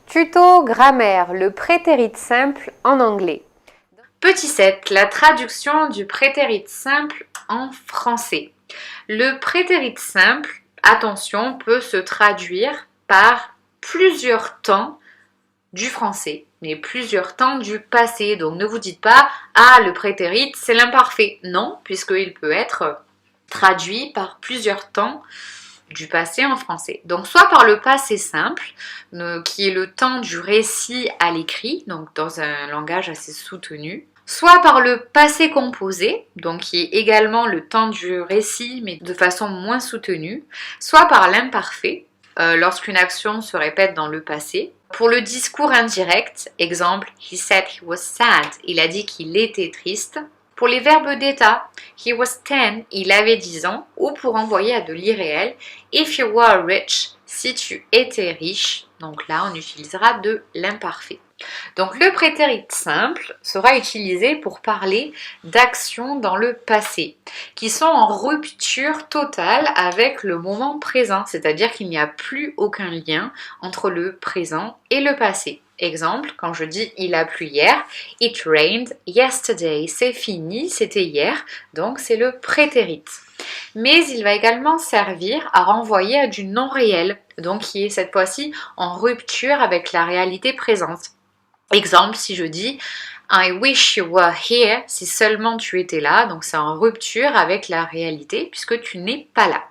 Tuto grammaire, le prétérit simple en anglais. Petit 7, la traduction du prétérit simple en français. Le prétérit simple, attention, peut se traduire par plusieurs temps du français, mais plusieurs temps du passé. Donc ne vous dites pas « Ah, le prétérit, c'est l'imparfait ». Non, puisqu'il peut être traduit par plusieurs temps du passé en français. Donc soit par le passé simple, qui est le temps du récit à l'écrit, donc dans un langage assez soutenu, soit par le passé composé, donc qui est également le temps du récit mais de façon moins soutenue, soit par l'imparfait, lorsqu'une action se répète dans le passé. Pour le discours indirect, exemple, he said he was sad, il a dit qu'il était triste. Pour les verbes d'état, he was 10, il avait 10 ans, ou pour envoyer à de l'irréel, if you were rich, si tu étais riche, donc là on utilisera de l'imparfait. Donc le prétérit simple sera utilisé pour parler d'actions dans le passé, qui sont en rupture totale avec le moment présent, c'est-à-dire qu'il n'y a plus aucun lien entre le présent et le passé. Exemple, quand je dis il a plu hier, it rained yesterday, c'est fini, c'était hier, donc c'est le prétérit. Mais il va également servir à renvoyer à du non réel, donc qui est cette fois-ci en rupture avec la réalité présente. Exemple, si je dis I wish you were here, si seulement tu étais là, donc c'est en rupture avec la réalité puisque tu n'es pas là.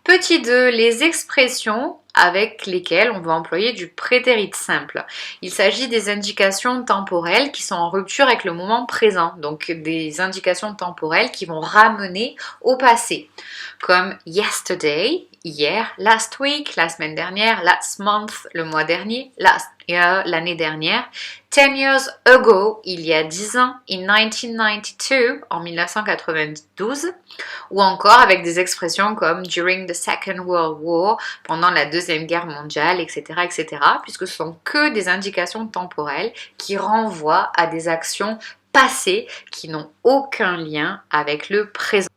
Petit 2, les expressions avec lesquelles on va employer du prétérit simple. Il s'agit des indications temporelles qui sont en rupture avec le moment présent, donc des indications temporelles qui vont ramener au passé, comme yesterday, hier, last week, la semaine dernière, last month, le mois dernier, last year, l'année dernière, 10 years ago, il y a 10 ans, in 1992, en 1992, ou encore avec des expressions comme during the Second World War, pendant la Deuxième Guerre mondiale, etc., etc., puisque ce sont que des indications temporelles qui renvoient à des actions passées qui n'ont aucun lien avec le présent.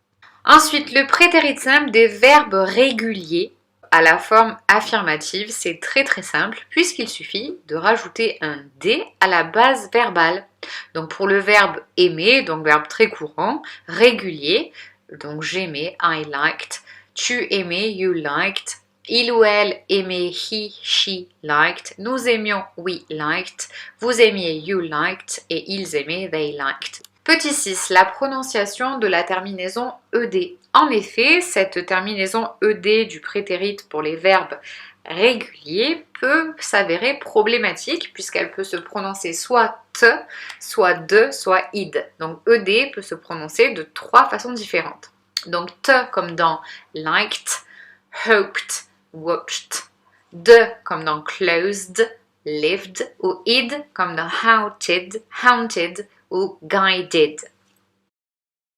Ensuite, le prétérit simple des verbes réguliers à la forme affirmative, c'est très très simple puisqu'il suffit de rajouter un D à la base verbale. Donc pour le verbe aimer, donc verbe très courant, régulier, donc j'aimais, I liked, tu aimais, you liked, il ou elle aimait, he, she liked, nous aimions, we liked, vous aimiez, you liked et ils aimaient, they liked. Petit 6, la prononciation de la terminaison ED. En effet, cette terminaison ED du prétérit pour les verbes réguliers peut s'avérer problématique puisqu'elle peut se prononcer soit te, soit de, soit id. Donc ED peut se prononcer de 3 façons différentes. Donc te comme dans liked, hoped, watched. De comme dans closed, lived. Ou id comme dans haunted, ou guided.